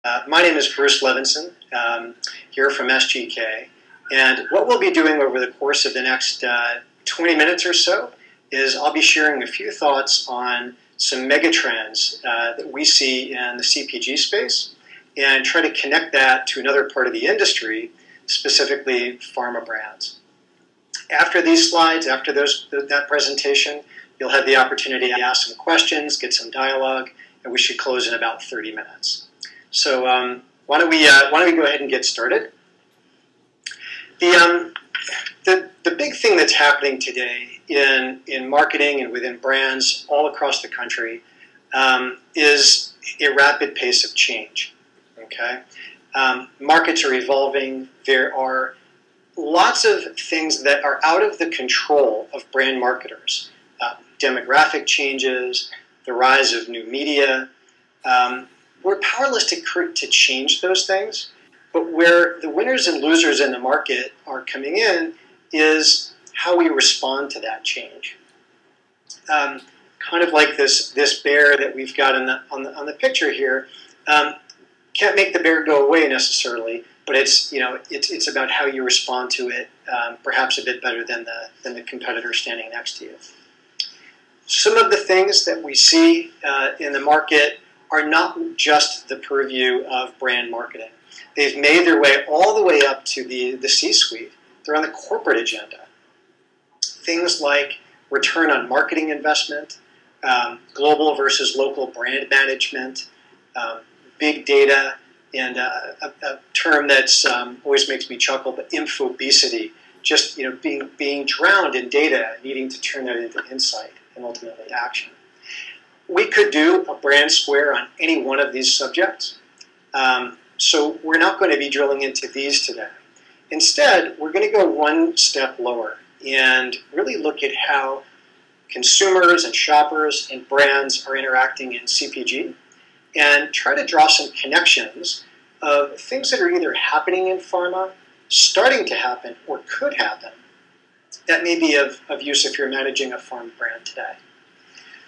My name is Bruce Levinson, here from SGK, and what we'll be doing over the course of the next 20 minutes or so is I'll be sharing a few thoughts on some megatrends that we see in the CPG space and try to connect that to another part of the industry, specifically pharma brands. After these slides, after that presentation, you'll have the opportunity to ask some questions, get some dialogue, and we should close in about 30 minutes. So why don't we go ahead and get started? The big thing that's happening today in marketing and within brands all across the country is a rapid pace of change. Okay, markets are evolving. There are lots of things that are out of the control of brand marketers. Demographic changes, the rise of new media. We're powerless to change those things, but where the winners and losers in the market are coming in is how we respond to that change. Kind of like this bear that we've got on the picture here. Can't make the bear go away necessarily, but it's about how you respond to it, perhaps a bit better than the competitor standing next to you. Some of the things that we see in the market are not just the purview of brand marketing. They've made their way all the way up to the C-suite. They're on the corporate agenda. Things like return on marketing investment, global versus local brand management, big data, and a term that's always makes me chuckle, but infobesity. Just being drowned in data, needing to turn that into insight and ultimately action. We could do a brand square on any one of these subjects, so we're not going to be drilling into these today. Instead, we're going to go one step lower and really look at how consumers and shoppers and brands are interacting in CPG and try to draw some connections of things that are either happening in pharma, starting to happen, or could happen that may be of use if you're managing a pharma brand today.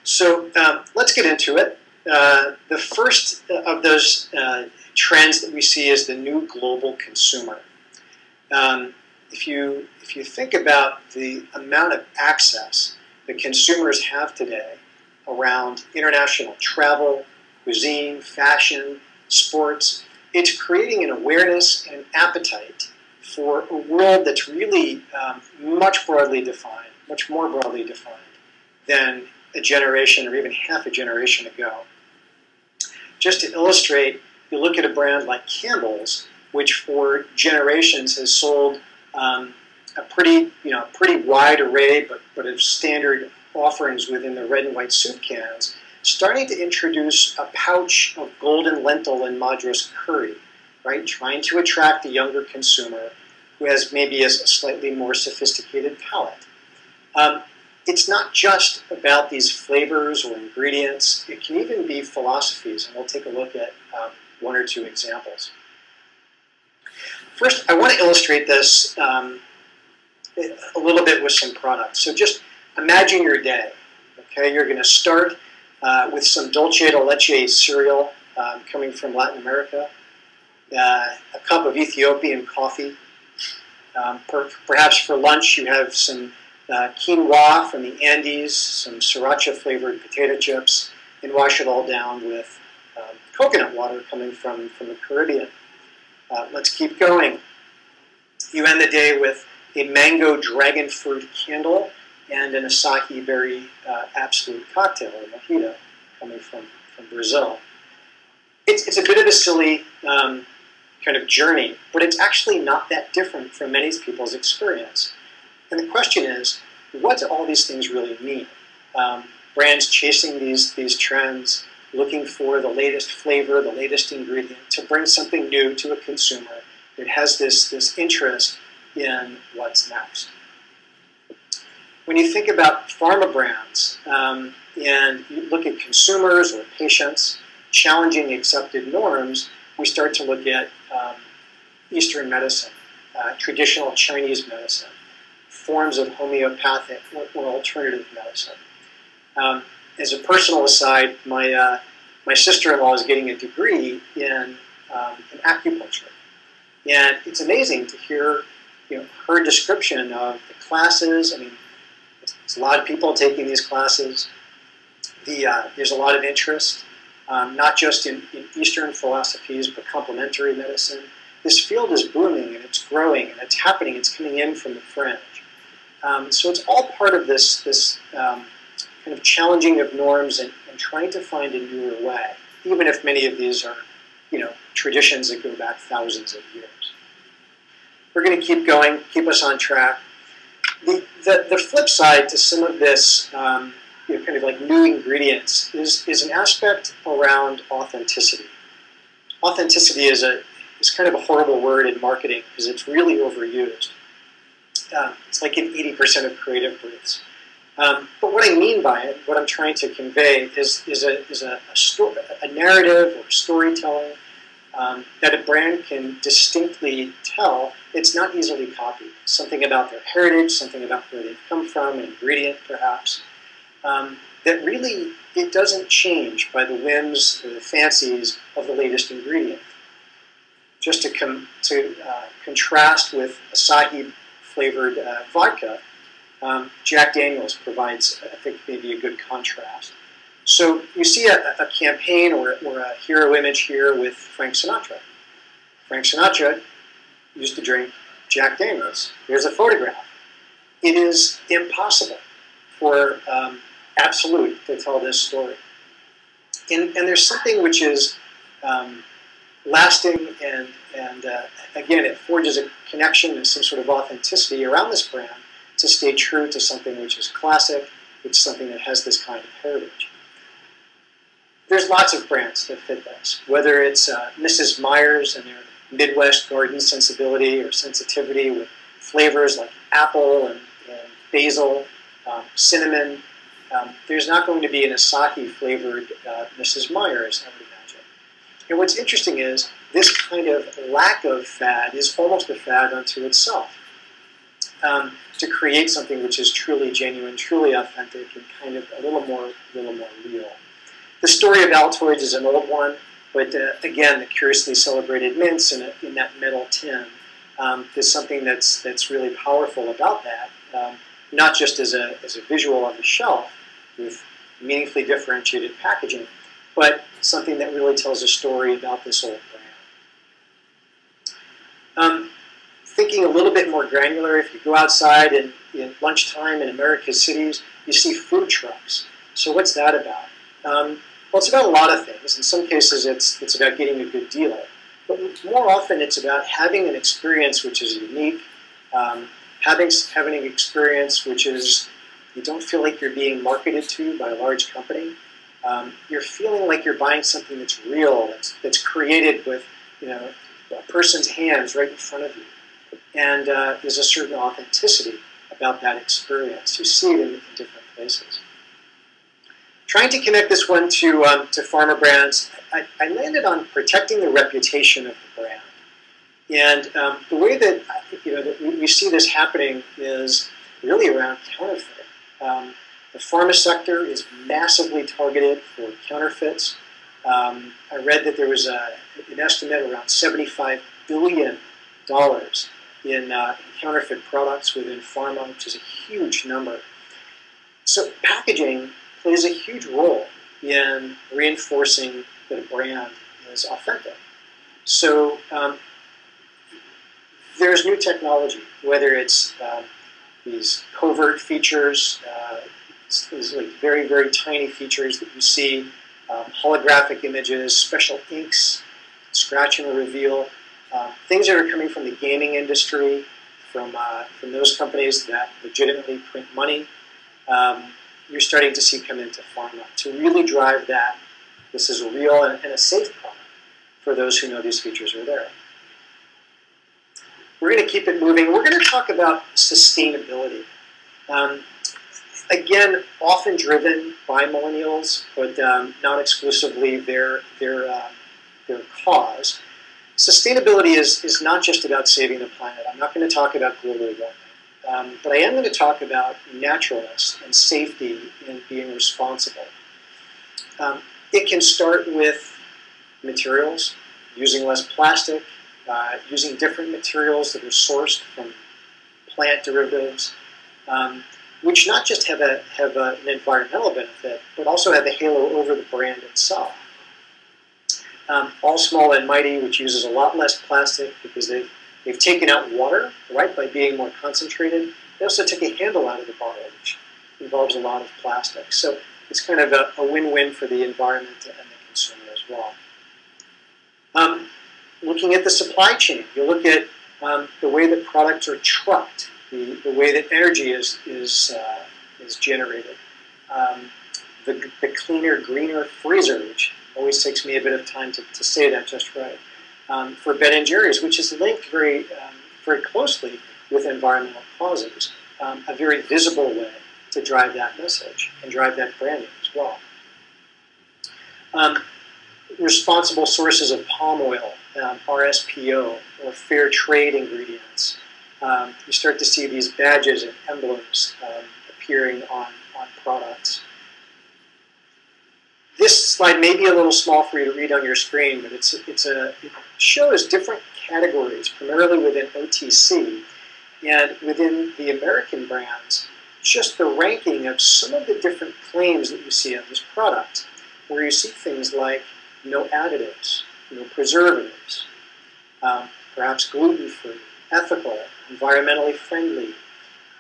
So let's get into it. The first of those trends that we see is the new global consumer. If you think about the amount of access that consumers have today around international travel, cuisine, fashion, sports, it's creating an awareness and an appetite for a world that's really much more broadly defined than a generation or even half a generation ago. Just to illustrate, you look at a brand like Campbell's, which for generations has sold a pretty wide array, but of standard offerings within the red and white soup cans, starting to introduce a pouch of golden lentil and Madras curry, right? Trying to attract the younger consumer who has maybe a slightly more sophisticated palate. It's not just about these flavors or ingredients. It can even be philosophies, and we'll take a look at one or two examples. First, I want to illustrate this a little bit with some products. So just imagine your day. Okay, you're going to start with some dulce de leche cereal coming from Latin America, a cup of Ethiopian coffee. Perhaps for lunch you have some quinoa from the Andes, some sriracha-flavored potato chips, and wash it all down with coconut water coming from the Caribbean. Let's keep going. You end the day with a mango dragon fruit candle and an acai berry absolute cocktail, or mojito, coming from Brazil. It's a bit of a silly kind of journey, but it's actually not that different from many people's experience. And the question is, what do all these things really mean? Brands chasing these trends, looking for the latest flavor, the latest ingredient, to bring something new to a consumer that has this interest in what's next. When you think about pharma brands and you look at consumers or patients challenging accepted norms, we start to look at Eastern medicine, traditional Chinese medicine, forms of homeopathic or alternative medicine. As a personal aside, my sister-in-law is getting a degree in in acupuncture. And it's amazing to hear her description of the classes. I mean, there's a lot of people taking these classes. There's a lot of interest, not just in Eastern philosophies, but complementary medicine. This field is booming, and it's growing, and it's happening. It's coming in from the fringe. So it's all part of this kind of challenging of norms and trying to find a newer way, even if many of these are, traditions that go back thousands of years. We're going to keep going, keep us on track. The flip side to some of this, kind of like new ingredients, is an aspect around authenticity. Authenticity is kind of a horrible word in marketing because it's really overused. It's like in 80% of creative briefs. But what I mean by it, what I'm trying to convey, is a narrative or storytelling that a brand can distinctly tell. It's not easily copied. Something about their heritage, something about where they've come from, an ingredient perhaps, that really it doesn't change by the whims or the fancies of the latest ingredient. Just to contrast with Asahi-flavored vodka, Jack Daniel's provides, I think, maybe a good contrast. So you see a campaign or a hero image here with Frank Sinatra. Frank Sinatra used to drink Jack Daniel's. Here's a photograph. It is impossible for Absolute to tell this story. And there's something which is lasting and again, it forges a connection and some sort of authenticity around this brand to stay true to something which is classic, which is something that has this kind of heritage. There's lots of brands that fit this, whether it's Mrs. Meyer's and their Midwest garden sensibility or sensitivity with flavors like apple and basil, cinnamon. There's not going to be an Asahi-flavored Mrs. Meyer's, I would imagine. And what's interesting is this kind of lack of fad is almost a fad unto itself. To create something which is truly genuine, truly authentic, and kind of a little more real. The story of Altoids is an old one, but again, the curiously celebrated mints in that metal tin is something that's really powerful about that. Not just as a visual on the shelf with meaningfully differentiated packaging, but something that really tells a story about this old brand. Thinking a little bit more granular, if you go outside in lunchtime in America's cities, you see food trucks. So what's that about? Well, it's about a lot of things. In some cases, it's about getting a good deal. But more often, it's about having an experience which is unique, having an experience which is, you don't feel like you're being marketed to by a large company. You're feeling like you're buying something that's real, that's created with a person's hands right in front of you. And there's a certain authenticity about that experience. You see it in different places. Trying to connect this one to pharma brands, I landed on protecting the reputation of the brand. And the way that that we see this happening is really around counterfeiting. The pharma sector is massively targeted for counterfeits. I read that there was an estimate around $75 billion in counterfeit products within pharma, which is a huge number. So packaging plays a huge role in reinforcing that a brand is authentic. So there's new technology, whether it's these covert features, these like very, very tiny features that you see, holographic images, special inks, scratch and reveal, things that are coming from the gaming industry, from those companies that legitimately print money. You're starting to see come into pharma to really drive that. This is a real and a safe product for those who know these features are there. We're going to keep it moving. We're going to talk about sustainability. Again, often driven by millennials, but not exclusively their cause. Sustainability is not just about saving the planet. I'm not going to talk about global warming, but I am going to talk about naturalness and safety in being responsible. It can start with materials. using less plastic, using different materials that are sourced from plant derivatives, which not just have an environmental benefit, but also have a halo over the brand itself. All Small and Mighty, which uses a lot less plastic because they've taken out water, right, by being more concentrated. They also took a handle out of the bottle, which involves a lot of plastic. So it's kind of a win-win for the environment and the consumer as well. Looking at the supply chain, you look at the way that products are trucked, the way that energy is generated, the cleaner, greener freezer, which always takes me a bit of time to say that just right, for Ben & Jerry's, which is linked very closely with environmental causes, a very visible way to drive that message and drive that branding as well. Responsible sources of palm oil, RSPO, or fair trade ingredients. You start to see these badges and emblems appearing on products. This slide may be a little small for you to read on your screen, but it shows different categories, primarily within OTC, and within the American brands, just the ranking of some of the different claims that you see on this product, where you see things like no additives, no preservatives, perhaps gluten-free, ethical, environmentally friendly,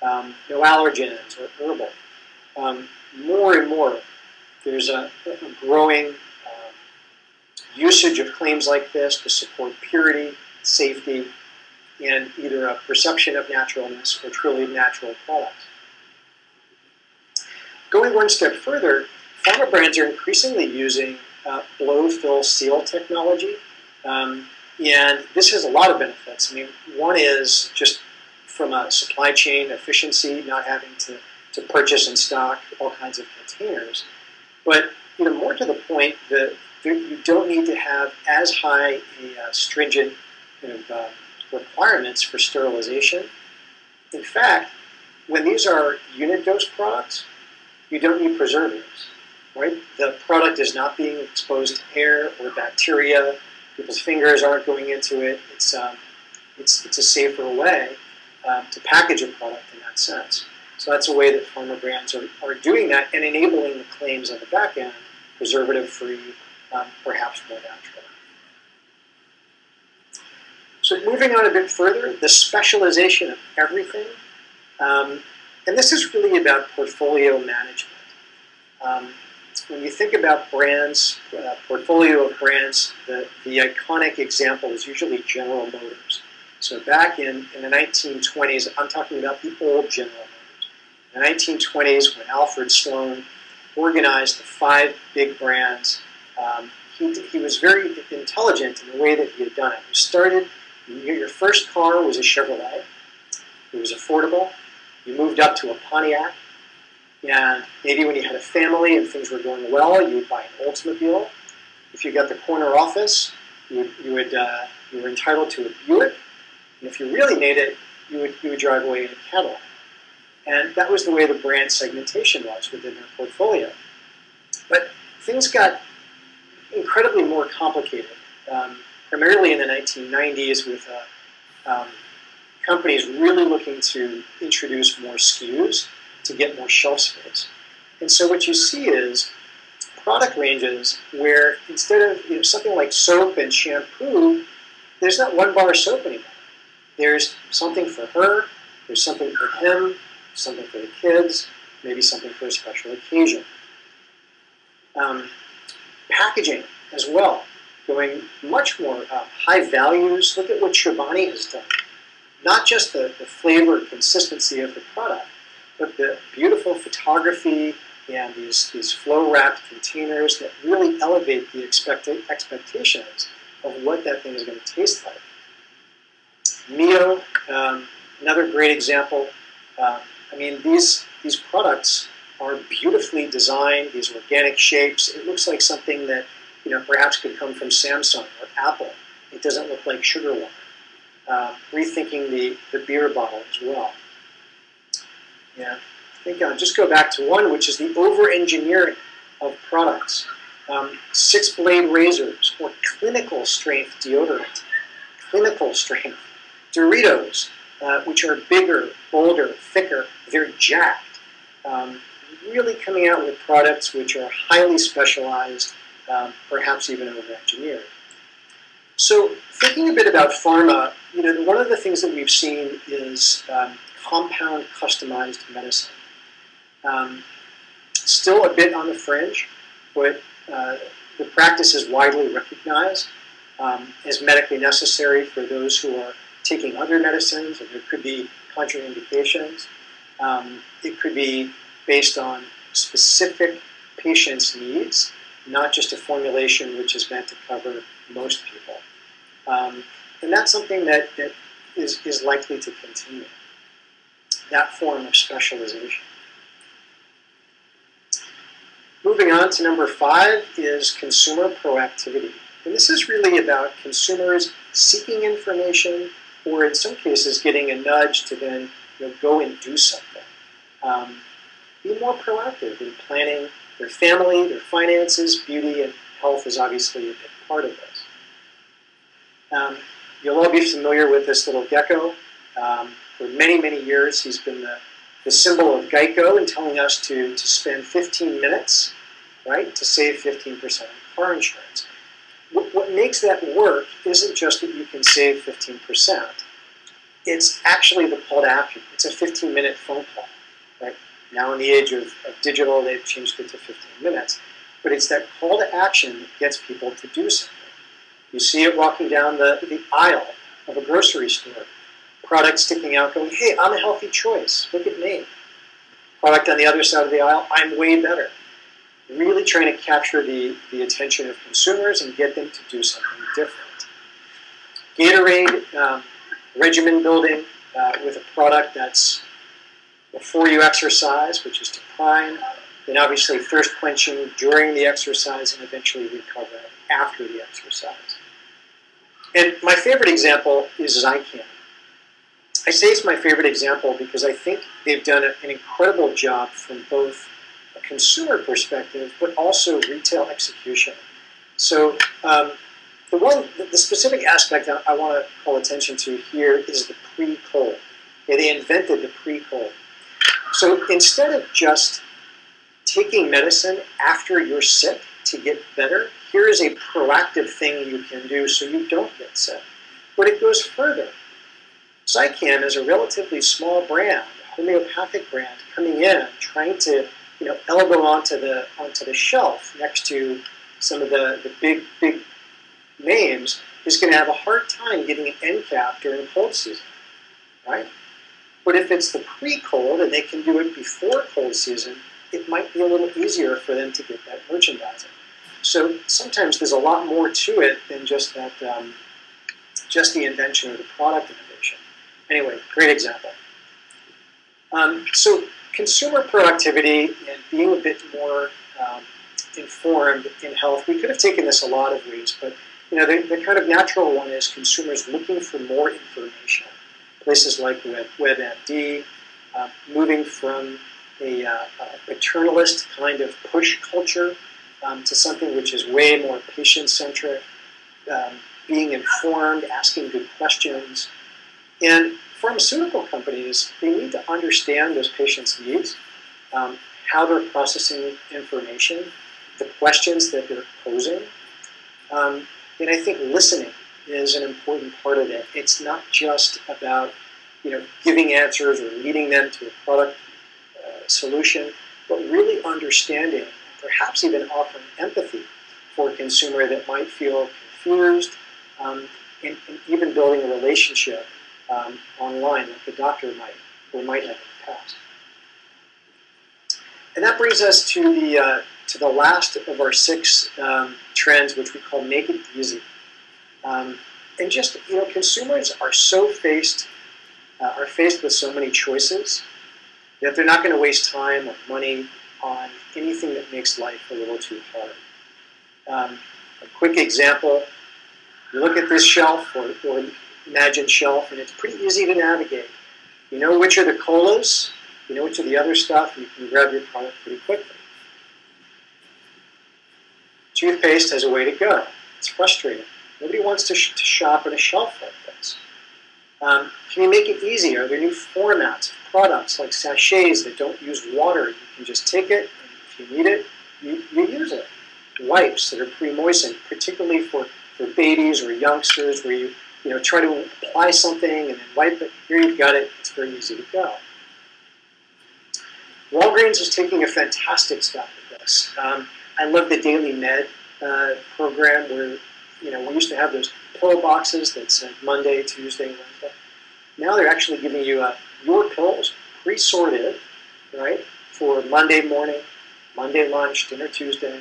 no allergens or herbal. More and more, there's a growing usage of claims like this to support purity, safety, and either a perception of naturalness or truly natural products. Going one step further, pharma brands are increasingly using blow, fill, seal technology, and this has a lot of benefits. I mean, one is just from a supply chain efficiency, not having to purchase and stock all kinds of containers. But more to the point, that you don't need to have as high stringent requirements for sterilization. In fact, when these are unit dose products, you don't need preservatives, right? The product is not being exposed to air or bacteria. People's fingers aren't going into it. It's a safer way to package a product in that sense. So that's a way that pharma brands are doing that and enabling the claims on the back end, preservative-free, perhaps more natural. So moving on a bit further, the specialization of everything, and this is really about portfolio management. When you think about brands, portfolio of brands, the iconic example is usually General Motors. So back in the 1920s, I'm talking about the old General Motors. In the 1920s, when Alfred Sloan organized the 5 big brands, he was very intelligent in the way that he had done it. You started, your first car was a Chevrolet. It was affordable. You moved up to a Pontiac. And maybe when you had a family and things were going well, you would buy an Oldsmobile. If you got the corner office, you were entitled to a Buick. And if you really made it, you would drive away in a Cadillac. And that was the way the brand segmentation was within their portfolio. But things got incredibly more complicated, primarily in the 1990s with companies really looking to introduce more SKUs to get more shelf space. And so what you see is product ranges where instead of something like soap and shampoo, there's not one bar of soap anymore. There's something for her, there's something for him, something for the kids, maybe something for a special occasion. Packaging as well, going much more high values. Look at what Chobani has done. Not just the flavor and consistency of the product, but the beautiful photography and these flow-wrapped containers that really elevate the expectations of what that thing is going to taste like. Mio, another great example. I mean, these products are beautifully designed, these organic shapes. It looks like something that perhaps could come from Samsung or Apple. It doesn't look like sugar water. Rethinking the beer bottle as well. Yeah, I think I'll just go back to one, which is the over-engineering of products. 6-blade razors, or clinical strength deodorant, clinical strength. Doritos, which are bigger, bolder, thicker, they're jacked. Really coming out with products which are highly specialized, perhaps even over-engineered. So thinking a bit about pharma, one of the things that we've seen is compound customized medicine. Still a bit on the fringe, but the practice is widely recognized as medically necessary for those who are taking other medicines, and there could be contraindications. It could be based on specific patients' needs, not just a formulation which is meant to cover most people. And that's something that is likely to continue, that form of specialization. Moving on to number 5 is consumer proactivity. And this is really about consumers seeking information, or in some cases getting a nudge to then go and do something. Be more proactive in planning their family, their finances, beauty, and health is obviously a big part of this. You'll all be familiar with this little gecko. For many, many years, he's been the symbol of Geico in telling us to spend 15 minutes, right, to save 15% on car insurance. What makes that work isn't just that you can save 15%. It's actually the call to action. It's a 15-minute phone call, right? Now in the age of digital, they've changed it to 15 minutes. But it's that call to action that gets people to do something. You see it walking down the aisle of a grocery store. Product sticking out going, hey, I'm a healthy choice. Look at me. Product on the other side of the aisle, I'm way better. Really trying to capture the attention of consumers and get them to do something different. Gatorade, regimen building with a product that's before you exercise, which is to prime, then obviously thirst quenching during the exercise and eventually recover after the exercise. And my favorite example is Zycam. I say it's my favorite example because I think they've done an incredible job from both a consumer perspective, but also retail execution. So the specific aspect I want to call attention to here is the pre-cold. Yeah, they invented the pre-cold. So instead of just taking medicine after you're sick to get better, here is a proactive thing you can do so you don't get sick. But it goes further. Zycam is a relatively small brand, a homeopathic brand, coming in, trying to elbow onto the shelf next to some of the big names, is going to have a hard time getting an end cap during cold season, right? But if it's the pre-cold and they can do it before cold season, it might be a little easier for them to get that merchandising. So sometimes there's a lot more to it than just that, just the invention or the product innovation. Anyway, great example. So consumer productivity and being a bit more informed in health, we could have taken this a lot of ways, but the kind of natural one is consumers looking for more information. Places like WebMD, moving from a paternalist kind of push culture to something which is way more patient-centric, being informed, asking good questions. And pharmaceutical companies, they need to understand those patients' needs, how they're processing information, the questions that they're posing. And I think listening is an important part of it. It's not just about giving answers or leading them to a product solution, but really understanding, perhaps even offering empathy for a consumer that might feel confused, and even building a relationship online like the doctor might have in the past. And that brings us to the last of our 6 trends, which we call make it easy. And just consumers are faced with so many choices that they're not going to waste time or money on anything that makes life a little too hard. A quick example: you look at this shelf or imagined shelf, and it's pretty easy to navigate. You know which are the colas, you know which are the other stuff, and you can grab your product pretty quickly. Toothpaste has a way to go. It's frustrating. Nobody wants to shop on a shelf like this. Can you make it easy? Are there new formats of products like sachets that don't use water? You can just take it, and if you need it, you use it. Wipes that are pre-moistened, particularly for babies or youngsters, where you try to apply something and then wipe it. Here you've got it. It's very easy to go. Walgreens is taking a fantastic step with this. I love the Daily Med program where we used to have those pill boxes that said Monday, Tuesday, Wednesday. Now they're actually giving you your pills pre-sorted, right, for Monday morning, Monday lunch, dinner Tuesday.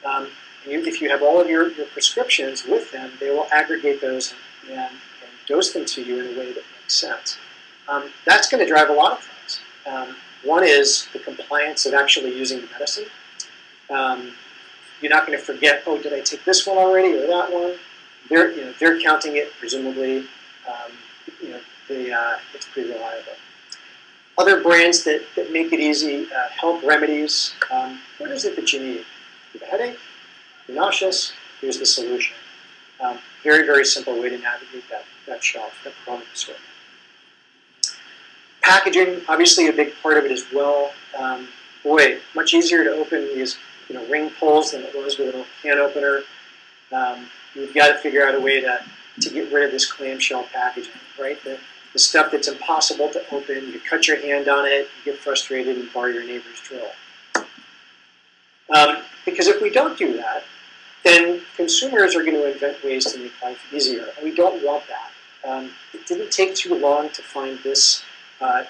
And if you have all of your prescriptions with them, they will aggregate those and dose them to you in a way that makes sense. That's going to drive a lot of things. One is the compliance of actually using the medicine. You're not going to forget, oh, did I take this one already or that one? They're counting it, presumably. It's pretty reliable. Other brands that make it easy, Health Remedies. What is it that you need? You have a headache? You're nauseous? Here's the solution. Very, very simple way to navigate that shelf, that product assortment. Packaging, obviously a big part of it as well. Boy, much easier to open these ring pulls than it was with a can opener. You've got to figure out a way to get rid of this clamshell packaging, right? The stuff that's impossible to open, you cut your hand on it, you get frustrated and borrow your neighbor's drill. Because if we don't do that, then consumers are going to invent ways to make life easier, and we don't want that. It didn't take too long to find this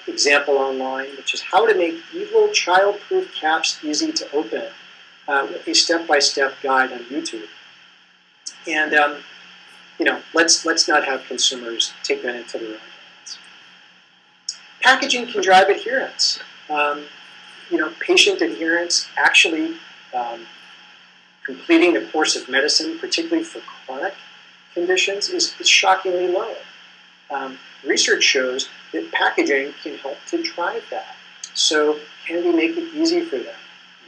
example online, which is how to make evil child-proof caps easy to open, with a step-by-step guide on YouTube. And let's not have consumers take that into their own hands. Packaging can drive adherence. Patient adherence, actually completing the course of medicine, particularly for chronic conditions, is shockingly low. Research shows that packaging can help to drive that. So can we make it easy for them?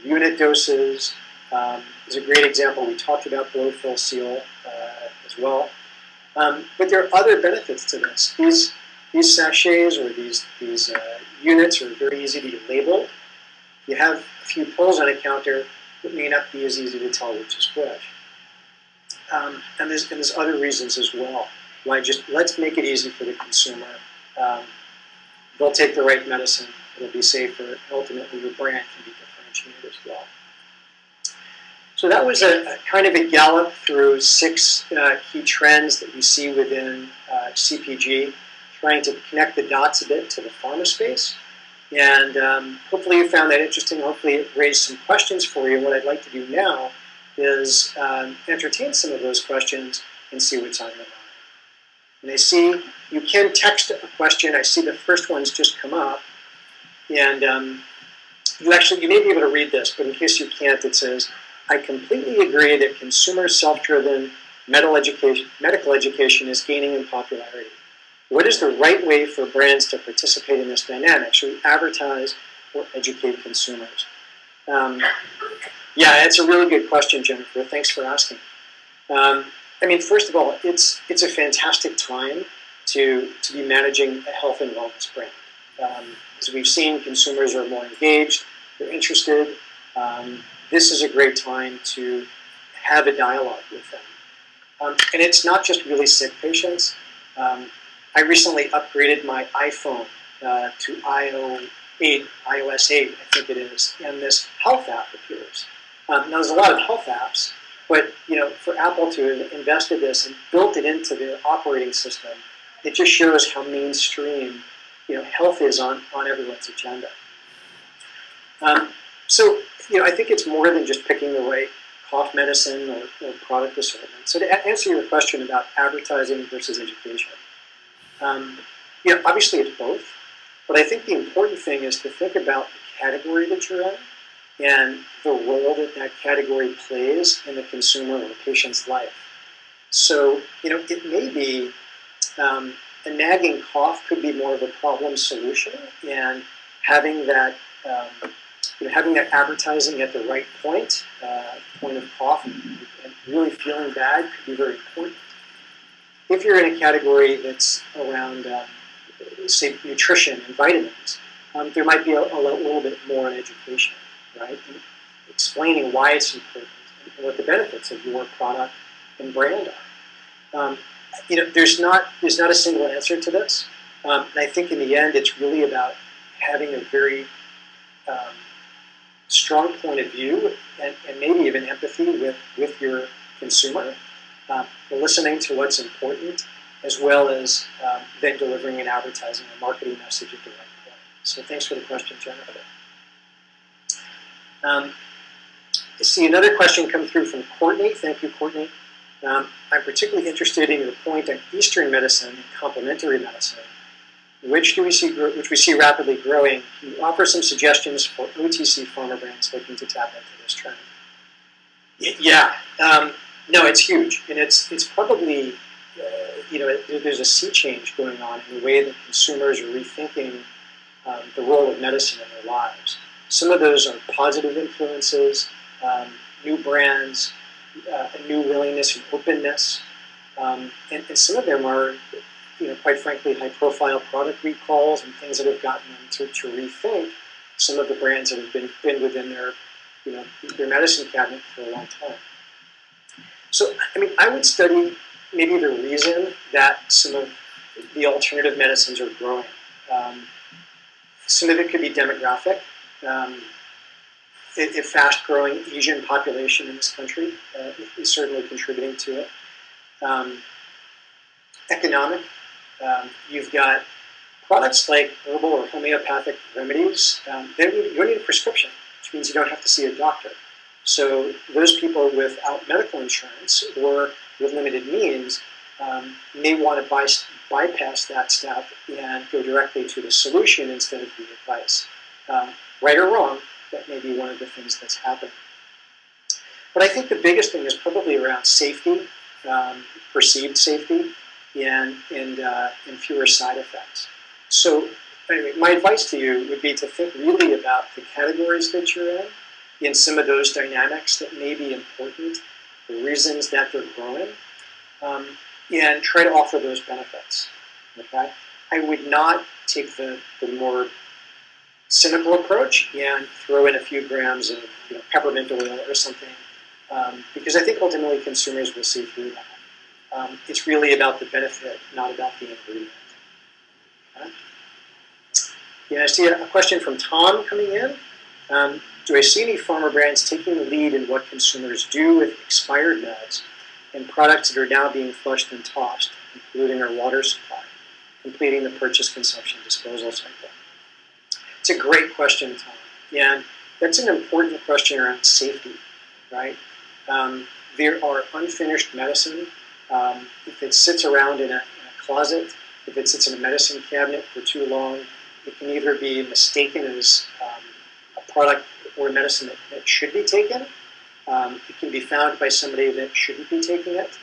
Unit doses is a great example. We talked about blow, fill, seal as well. But there are other benefits to this. These sachets or these units are very easy to be labeled. You have a few pills on a counter, it may not be as easy to tell which is which. And there's other reasons as well. Why let's make it easy for the consumer. They'll take the right medicine. It'll be safer. And ultimately, your brand can be differentiated as well. So that was a kind of a gallop through 6 key trends that we see within CPG, trying to connect the dots a bit to the pharma space. And hopefully you found that interesting. Hopefully it raised some questions for you. What I'd like to do now is entertain some of those questions and see what's on your mind. And I see you can text a question. I see the first one's just come up. And you may be able to read this, but in case you can't, it says, I completely agree that consumer self-driven medical education is gaining in popularity. What is the right way for brands to participate in this dynamic? Should we advertise or educate consumers? Yeah, it's a really good question, Jennifer. Thanks for asking. First of all, it's a fantastic time to be managing a health and wellness brand. As we've seen, consumers are more engaged, they're interested. This is a great time to have a dialogue with them. And it's not just really sick patients. I recently upgraded my iPhone to iOS 8, I think it is, and this health app appears. Now, there's a lot of health apps, but for Apple to have invested this and built it into their operating system, it just shows how mainstream health is on everyone's agenda. So I think it's more than just picking the right cough medicine or product assortment. So to answer your question about advertising versus education, obviously it's both, but I think the important thing is to think about the category that you're in and the role that category plays in the consumer or the patient's life. So, it may be a nagging cough could be more of a problem solution, and having that having that advertising at the right point, point of cough, and really feeling bad could be very important. If you're in a category that's around, say, nutrition and vitamins, there might be a little bit more in education, right? And explaining why it's important and what the benefits of your product and brand are. There's not a single answer to this. And I think in the end, it's really about having a very strong point of view and maybe even empathy with your consumer, listening to what's important, as well as then delivering an advertising or marketing message at the right point. So thanks for the question, Jennifer. I see another question come through from Courtney. Thank you, Courtney. I'm particularly interested in your point on Eastern medicine and complementary medicine, which we see rapidly growing. Can you offer some suggestions for OTC pharma brands looking to tap into this trend? Yeah, no, it's huge, and it's probably there's a sea change going on in the way that consumers are rethinking the role of medicine in their lives. Some of those are positive influences, new brands, a new willingness and openness, and some of them are, quite frankly, high-profile product recalls and things that have gotten them to rethink some of the brands that have been within their medicine cabinet for a long time. So, I would study maybe the reason that some of the alternative medicines are growing. Some of it could be demographic. A fast-growing Asian population in this country is certainly contributing to it. Economic. You've got products like herbal or homeopathic remedies. You don't need a prescription, which means you don't have to see a doctor. So those people without medical insurance or with limited means may want to bypass that step and go directly to the solution instead of the advice. Right or wrong, that may be one of the things that's happening. But I think the biggest thing is probably around safety, perceived safety, and fewer side effects. So anyway, my advice to you would be to think really about the categories that you're in and some of those dynamics that may be important, the reasons that they're growing, and try to offer those benefits. Okay? I would not take the more cynical approach and throw in a few grams of peppermint oil or something, because I think ultimately consumers will see through that. It's really about the benefit, not about the ingredient. Okay? Yeah, I see a question from Tom coming in. Do I see any pharma brands taking the lead in what consumers do with expired meds and products that are now being flushed and tossed, including our water supply, completing the purchase, consumption, disposal cycle? It's a great question, Tom. And that's an important question around safety, right? There are unfinished medicine. If it sits around in a closet, if it sits in a medicine cabinet for too long, it can either be mistaken as a product or a medicine that should be taken. It can be found by somebody that shouldn't be taking it.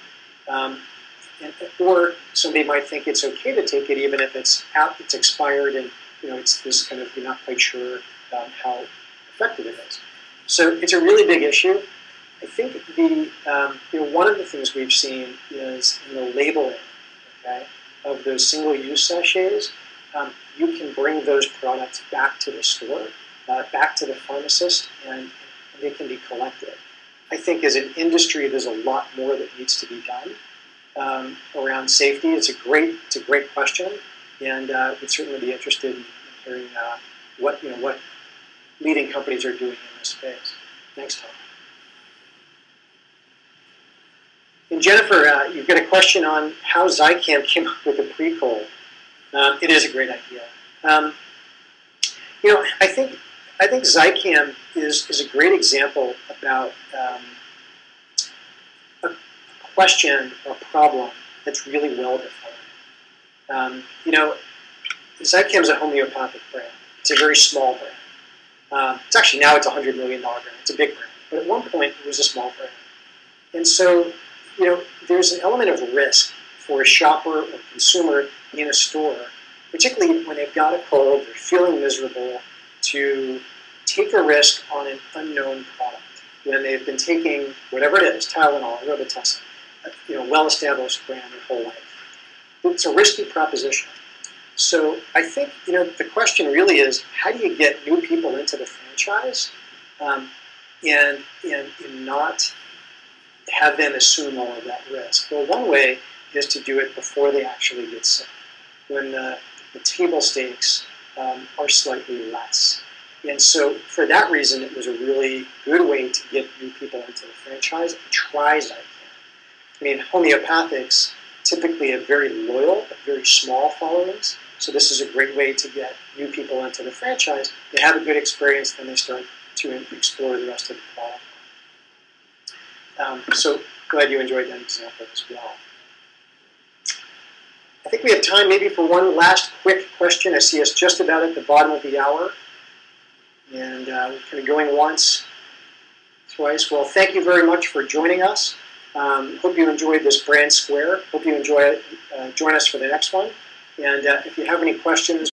Or somebody might think it's okay to take it even if it's expired and it's this kind of, you're not quite sure how effective it is. So it's a really big issue. I think one of the things we've seen is in the labeling, okay, of those single-use sachets. You can bring those products back to the store, back to the pharmacist, and they can be collected. I think as an industry, there's a lot more that needs to be done around safety. It's a great question, and would certainly be interested in hearing what leading companies are doing in this space. Thanks, Tom. And Jennifer, you've got a question on how Zicam came up with a pre-cold. It is a great idea. I think Zicam is a great example about a question or problem that's really well defined. Zicam is a homeopathic brand. It's a very small brand. It's actually now it's a $100 million brand. It's a big brand, but at one point it was a small brand. And so, there's an element of risk for a shopper or consumer in a store, particularly when they've got a cold, they're feeling miserable, to take a risk on an unknown product when they've been taking whatever it is, Tylenol, Robitussin, well-established brand their whole life. It's a risky proposition. So I think, the question really is, how do you get new people into the franchise and not have them assume all of that risk? Well, one way is to do it before they actually get sick, when the table stakes are slightly less. And so for that reason, it was a really good way to get new people into the franchise and try as I can. I mean, homeopathics typically have very loyal but very small followings. So this is a great way to get new people into the franchise. They have a good experience, then they start to explore the rest of the product. So glad you enjoyed that example as well. I think we have time maybe for one last quick question. I see us just about at the bottom of the hour. And we're kind of going once, twice. Well, thank you very much for joining us. Hope you enjoyed this brand square. Hope you enjoy it. Join us for the next one. And if you have any questions,